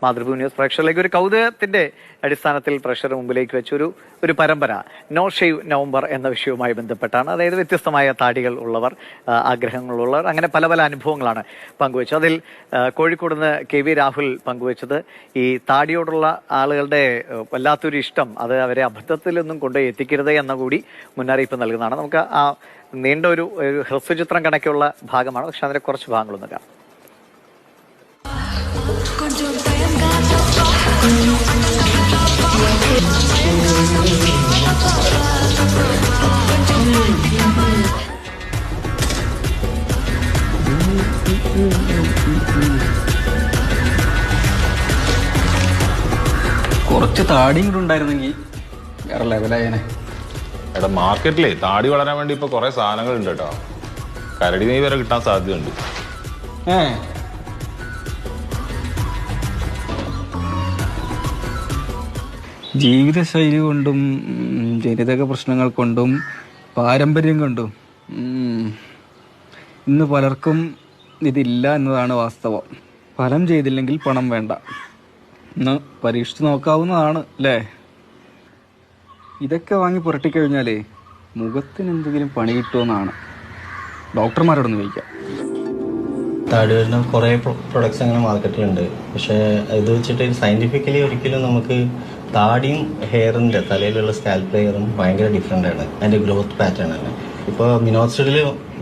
Mathrubhumi news പ്രേക്ഷകരിലേക്ക് ഒരു കൗതുകത്തിന്റെ അടിസ്ഥാനത്തിൽ പ്രേക്ഷകരുടെ മുമ്പിലേക്ക് വെച്ചൊരു പരമ്പര നോ ഷേവ് നവംബർ എന്ന വിഷയവുമായി ബന്ധപ്പെട്ടാണ്. അതായത് വ്യത്യസ്തമായ താടികൾ ഉള്ളവർ, ആഗ്രഹങ്ങളുള്ളവർ, അങ്ങനെ പല പല അനുഭവങ്ങളാണ് പങ്കുവച്ചത്. അതിൽ കോഴിക്കോട് നിന്ന് KV രാഹുൽ പങ്കുവച്ചത് ഈ താടിയോടുള്ള ആളുകളുടെ വല്ലാത്തൊരു ഇഷ്ടം അത് അവരെ അബദ്ധത്തിലൊന്നും കൊണ്ടുപോയി എത്തിക്കരുത് എന്ന കൂടി മുന്നറിയിപ്പ് നൽകുന്നതാണ്. നമുക്ക് ആ നീണ്ട ഒരു ഹ്രസ്വചിത്രം കണക്കുള്ള ഭാഗമാണ്, പക്ഷെ അതിന്റെ കുറച്ച് ഭാഗങ്ങളൊന്നും കാണാം. കുറച്ച് താടിയും കൂടെ ഉണ്ടായിരുന്നെങ്കിൽ വേറെ ലെവലായനെ. എടാ, മാർക്കറ്റിലേ താടി വളരാൻ വേണ്ടി ഇപ്പൊ കുറെ സാധനങ്ങൾ ഉണ്ട് കേട്ടോ. കരടി നെയ് വരെ കിട്ടാൻ സാധ്യതയുണ്ട്. ജീവിതശൈലി കൊണ്ടും ജനിതക പ്രശ്നങ്ങൾ കൊണ്ടും പാരമ്പര്യം കൊണ്ടും ഇന്ന് പലർക്കും ഇതില്ല എന്നതാണ് വാസ്തവം. ഫലം ചെയ്തില്ലെങ്കിൽ പണം വേണ്ട. ഒന്ന് പരീക്ഷിച്ച് നോക്കാവുന്നതാണ് അല്ലേ? ഇതൊക്കെ വാങ്ങി പുരട്ടിക്കഴിഞ്ഞാലേ മുഖത്തിന് എന്തെങ്കിലും പണി കിട്ടുമെന്നാണ് ഡോക്ടർമാരോടൊന്ന് ചോദിക്കാം. താടി വരുന്ന കുറേ പ്രൊഡക്ട്സ് അങ്ങനെ മാർക്കറ്റിലുണ്ട്. പക്ഷേ ഇത് വെച്ചിട്ട് സയൻറ്റിഫിക്കലി ഒരിക്കലും നമുക്ക് താടിയും ഹെയറിൻ്റെ തലയിലുള്ള സ്കാൽപ്പ് ലെയറും ഭയങ്കര ഡിഫറെൻ്റ് ആണ്. അതിൻ്റെ ഗ്രോത്ത് പാറ്റേൺ ആണ്. ഇപ്പോൾ മിനോക്സിഡിൽ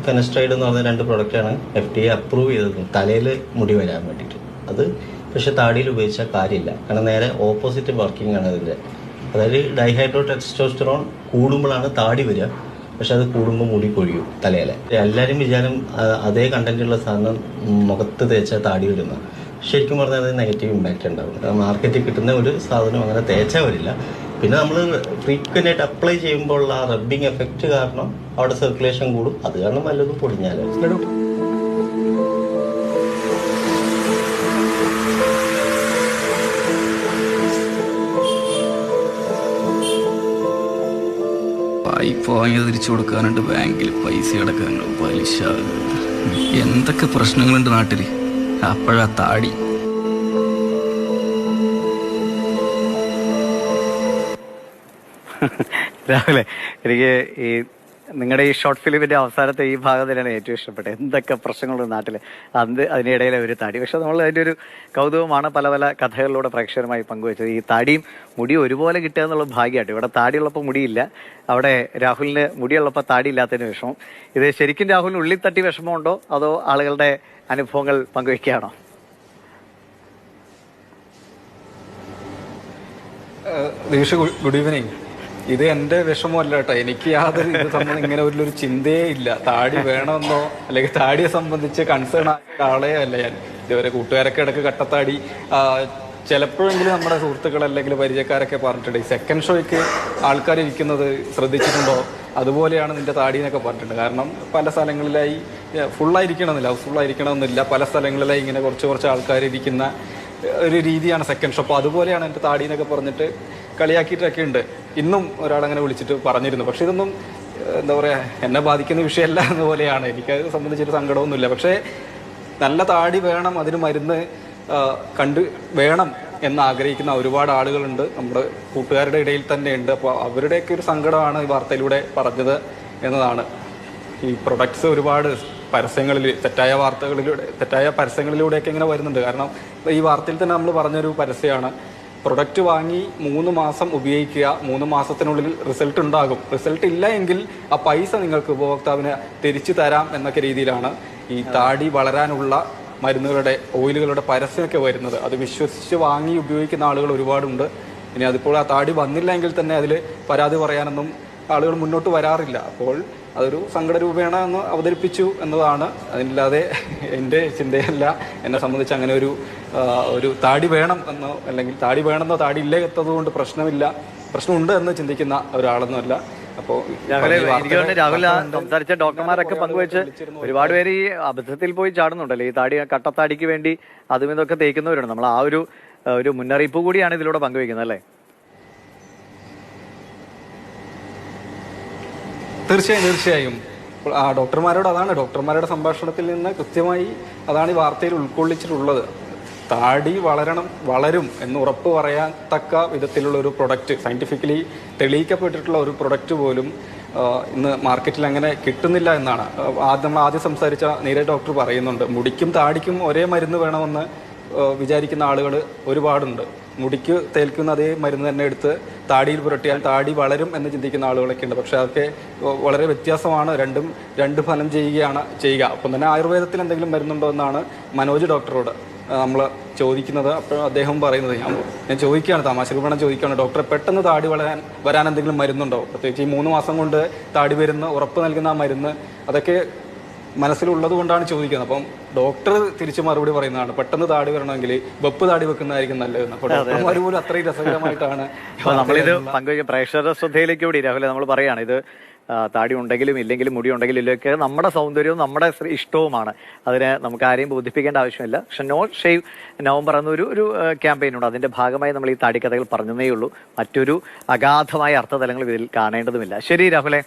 ഫെനസ്ട്രൈഡ് എന്ന് പറഞ്ഞ 2 പ്രൊഡക്റ്റാണ് FDA അപ്രൂവ് ചെയ്തത് തലയിൽ മുടി വരാൻ വേണ്ടിയിട്ട്. അത് പക്ഷേ താടിയിൽ ഉപയോഗിച്ചാൽ കാര്യമില്ല. കാരണം നേരെ ഓപ്പോസിറ്റ് വർക്കിംഗ് ആണ് അതിൻ്റെ. അതായത് ഡൈഹൈഡ്രോ ടെസ്റ്റോസ്റ്ററോൺ കൂടുമ്പോഴാണ് താടി വരിക. പക്ഷെ അത് കൂടുമ്പോൾ മുടി കൊഴിയും തലയിലെ. എല്ലാവരും വിചാരം അതേ കണ്ടന്റുള്ള സാധനം മുഖത്ത് തേച്ചാൽ താടി വരുന്ന. ശരിക്കും പറഞ്ഞാൽ അത് നെഗറ്റീവ് ഇമ്പാക്റ്റ് ഉണ്ടാവും. മാർക്കറ്റിൽ കിട്ടുന്ന ഒരു സാധനം അങ്ങനെ തേച്ചാൽ വരില്ല. പിന്നെ നമ്മൾ ഫ്രീക്വൻ്റ് ആയിട്ട് അപ്ലൈ ചെയ്യുമ്പോൾ ഉള്ള ആ റബ്ബിങ് എഫക്റ്റ് കാരണം അവിടെ സർക്കുലേഷൻ കൂടും. അത് കാരണം വല്ലതും പൊടിഞ്ഞാൽ വായ്പ വാങ്ങിയത് തിരിച്ചു കൊടുക്കാനുണ്ട്, ബാങ്കിൽ പൈസ അടക്കാനുണ്ട്, പലിശ, എന്തൊക്കെ പ്രശ്നങ്ങളുണ്ട് നാട്ടിൽ. അപ്പോഴാ താടി. രാഹുലെ, എനിക്ക് ഈ നിങ്ങളുടെ ഈ ഷോർട്ട് ഫിലിമിന്റെ അവസാനത്തെ ഈ ഭാഗം തന്നെയാണ് ഏറ്റവും ഇഷ്ടപ്പെട്ടത്. എന്തൊക്കെ പ്രശ്നങ്ങളുണ്ട് നാട്ടിൽ, അതിനിടയിലെ ഒരു താടി. പക്ഷെ നമ്മൾ അതിൻ്റെ ഒരു കൗതുകമാണ് പല പല കഥകളിലൂടെ പ്രേക്ഷകരുമായി പങ്കുവച്ചത്. ഈ താടിയും മുടിയും ഒരുപോലെ കിട്ടുക എന്നുള്ള ഭാഗ്യമായിട്ട്. ഇവിടെ താടിയുള്ളപ്പോൾ മുടിയില്ല, അവിടെ രാഹുലിന് മുടിയുള്ളപ്പോൾ താടി ഇല്ലാത്തതിന് വിഷമം. ഇത് ശരിക്കും രാഹുലിന് ഉള്ളിൽ തട്ടി വിഷമമുണ്ടോ അതോ ആളുകളുടെ അനുഭവങ്ങൾ പങ്കുവയ്ക്കുകയാണോ? ദീക്ഷ, ഗുഡ് ഈവനിങ്. ഇത് എൻ്റെ വിഷമമല്ല കേട്ടോ. എനിക്ക് യാതൊരു ഇത് സംബന്ധം ഇങ്ങനെ ഒരു ചിന്തയേ ഇല്ല. താടി വേണമെന്നോ അല്ലെങ്കിൽ താടിയെ സംബന്ധിച്ച് കൺസേൺ ആയ ആളേ അല്ല ഞാൻ. ഇതുവരെ കൂട്ടുകാരൊക്കെ ഇടയ്ക്ക് കട്ടത്താടി ചിലപ്പോഴെങ്കിലും നമ്മുടെ സുഹൃത്തുക്കൾ അല്ലെങ്കിൽ പരിചയക്കാരൊക്കെ പറഞ്ഞിട്ടുണ്ട്. ഈ സെക്കൻഡ് ഷോയ്ക്ക് ആൾക്കാർ ഇരിക്കുന്നത് ശ്രദ്ധിച്ചിട്ടുണ്ടോ, അതുപോലെയാണ് നിന്റെ താടി എന്നൊക്കെ പറഞ്ഞിട്ടുണ്ട്. കാരണം പല സ്ഥലങ്ങളിലായി ഫുള്ളായിരിക്കണമെന്നില്ല, ഹൗസ്ഫുള്ളായിരിക്കണമെന്നില്ല, പല സ്ഥലങ്ങളിലായി ഇങ്ങനെ കുറച്ച് ആൾക്കാർ ഇരിക്കുന്ന ഒരു രീതിയാണ് സെക്കൻഡ് ഷോ. അപ്പോൾ അതുപോലെയാണ് എൻ്റെ താടി എന്നൊക്കെ പറഞ്ഞിട്ട് കളിയാക്കിയിട്ടൊക്കെ ഉണ്ട്. ഇന്നും ഒരാളങ്ങനെ വിളിച്ചിട്ട് പറഞ്ഞിരുന്നു. പക്ഷെ ഇതൊന്നും എന്താ പറയുക, എന്നെ ബാധിക്കുന്ന വിഷയമല്ല എന്നപോലെയാണ്. എനിക്കത് സംബന്ധിച്ചൊരു സങ്കടമൊന്നുമില്ല. പക്ഷേ നല്ല താടി വേണം, അതിന് മരുന്ന് വേണം എന്നാഗ്രഹിക്കുന്ന ഒരുപാട് ആളുകളുണ്ട്, നമ്മുടെ കൂട്ടുകാരുടെ ഇടയിൽ തന്നെ ഉണ്ട്. അപ്പോൾ അവരുടെയൊക്കെ ഒരു സങ്കടമാണ് ഈ വാർത്തയിലൂടെ പറഞ്ഞത് എന്നതാണ്. ഈ പ്രൊഡക്ട്സ് ഒരുപാട് പരസ്യങ്ങളിൽ തെറ്റായ പരസ്യങ്ങളിലൂടെയൊക്കെ ഇങ്ങനെ വരുന്നുണ്ട്. കാരണം ഈ വാർത്തയിൽ തന്നെ നമ്മൾ പറഞ്ഞൊരു പരസ്യമാണ്, പ്രൊഡക്റ്റ് വാങ്ങി 3 മാസം ഉപയോഗിക്കുക, 3 മാസത്തിനുള്ളിൽ റിസൾട്ട് ഉണ്ടാകും, റിസൾട്ട് ഇല്ല എങ്കിൽ ആ പൈസ നിങ്ങൾക്ക് ഉപഭോക്താവിന് തിരിച്ചു തരാം എന്നൊക്കെ രീതിയിലാണ് ഈ താടി വളരാനുള്ള മരുന്നുകളുടെ, ഓയിലുകളുടെ പരസ്യമൊക്കെ വരുന്നത്. അത് വിശ്വസിച്ച് വാങ്ങി ഉപയോഗിക്കുന്ന ആളുകൾ ഒരുപാടുണ്ട്. ഇനി അതിപ്പോൾ ആ താടി വന്നില്ല എങ്കിൽ തന്നെ അതിൽ പരാതി പറയാനൊന്നും ആളുകൾ മുന്നോട്ട് വരാറില്ല. അപ്പോൾ അതൊരു സങ്കടരൂപേണ എന്ന് അവതരിപ്പിച്ചു എന്നതാണ്. അതില്ലാതെ എൻ്റെ ചിന്തയല്ല. എന്നെ സംബന്ധിച്ച് അങ്ങനെ ഒരു താടി വേണം എന്നോ അല്ലെങ്കിൽ താടി വേണമെന്നോ താടി ഇല്ലാത്തതുകൊണ്ട് പ്രശ്നമുണ്ട് എന്ന് ചിന്തിക്കുന്ന ഒരാളൊന്നുമല്ല. അപ്പോൾ രാഹുൽ സംസാരിച്ച ഡോക്ടർമാരൊക്കെ പങ്കുവെച്ച് ഒരുപാട് പേര് ഈ അബദ്ധത്തിൽ പോയി ചാടുന്നുണ്ടല്ലോ. ഈ താടി കട്ടത്താടിക്ക് വേണ്ടി അതും ഇതൊക്കെ തേക്കുന്നവരുണ്ട്. നമ്മൾ ആ ഒരു മുന്നറിയിപ്പ് കൂടിയാണ് ഇതിലൂടെ പങ്കുവെക്കുന്നത് അല്ലേ? തീർച്ചയായും ആ ഡോക്ടർമാരുടെ സംഭാഷണത്തിൽ നിന്ന് കൃത്യമായി അതാണ് ഈ വാർത്തയിൽ ഉൾക്കൊള്ളിച്ചിട്ടുള്ളത്. താടി വളരും എന്ന് ഉറപ്പ് പറയാൻ തക്ക വിധത്തിലുള്ള ഒരു പ്രൊഡക്റ്റ്, സയന്റിഫിക്കലി തെളിയിക്കപ്പെട്ടിട്ടുള്ള ഒരു പ്രൊഡക്റ്റ് പോലും ഇന്ന് മാർക്കറ്റിൽ അങ്ങനെ കിട്ടുന്നില്ല എന്നാണ് നമ്മൾ ആദ്യം സംസാരിച്ച നീരജ് ഡോക്ടർ പറയുന്നുണ്ട്. മുടിക്കും താടിക്കും ഒരേ മരുന്ന് വേണമെന്ന് വിചാരിക്കുന്ന ആളുകൾ ഒരുപാടുണ്ട്. മുടിക്ക് തേൽക്കുന്ന അതേ മരുന്ന് തന്നെ എടുത്ത് താടിയിൽ പുരട്ടിയാൽ താടി വളരും എന്ന് ചിന്തിക്കുന്ന ആളുകളൊക്കെ ഉണ്ട്. പക്ഷെ അതൊക്കെ വളരെ വ്യത്യാസമാണ്. രണ്ട് ഫലം ചെയ്യുക. അപ്പം തന്നെ ആയുർവേദത്തിൽ എന്തെങ്കിലും മരുന്നുണ്ടോ എന്നാണ് മനോജ് ഡോക്ടറോട് നമ്മൾ ചോദിക്കുന്നത്. അപ്പോൾ അദ്ദേഹം പറയുന്നത്, ഞാൻ ചോദിക്കുകയാണ്, തമാശ രൂപേണ ചോദിക്കുകയാണ്, ഡോക്ടറെ പെട്ടെന്ന് താടി വരാൻ എന്തെങ്കിലും മരുന്നുണ്ടോ? പ്രത്യേകിച്ച് ഈ 3 മാസം കൊണ്ട് താടി വരുന്ന ഉറപ്പ് നൽകുന്ന ആ മരുന്ന്, അതൊക്കെ മനസ്സിലുള്ളത് കൊണ്ടാണ് ചോദിക്കുന്നത്. അപ്പം ഡോക്ടർ തിരിച്ചു മറുപടി പറയുന്നതാണ്, പെട്ടെന്ന് താടി വരണമെങ്കിൽ വെപ്പ് താടി വെക്കുന്നതായിരിക്കും നല്ലതെന്ന്. അപ്പോൾ ഡോക്ടർമാർ പോലും അത്രയും രസകരമായിട്ടാണ് നമ്മളിത് പങ്കുവയ്ക്കുക. പ്രേക്ഷകരുടെ ശ്രദ്ധയിലേക്ക് കൂടി രാഹുലെ നമ്മൾ പറയുകയാണ്, ഇത് താടി ഉണ്ടെങ്കിലും ഇല്ലെങ്കിലും മുടി ഉണ്ടെങ്കിലും ഇല്ലൊക്കെ നമ്മുടെ സൗന്ദര്യവും നമ്മുടെ ഇഷ്ടവുമാണ്. അതിന് നമുക്ക് ആരെയും ബോധിപ്പിക്കേണ്ട ആവശ്യമില്ല. പക്ഷെ നോ ഷേവ് നവംബർ എന്നൊരു ക്യാമ്പയിനുണ്ട്. അതിന്റെ ഭാഗമായി നമ്മൾ ഈ താടിക്കഥകൾ പറഞ്ഞതേ ഉള്ളൂ. മറ്റൊരു അഗാധമായ അർത്ഥതലങ്ങൾ ഇതിൽ കാണേണ്ടതുമില്ല. ശരി രാഹുലെ.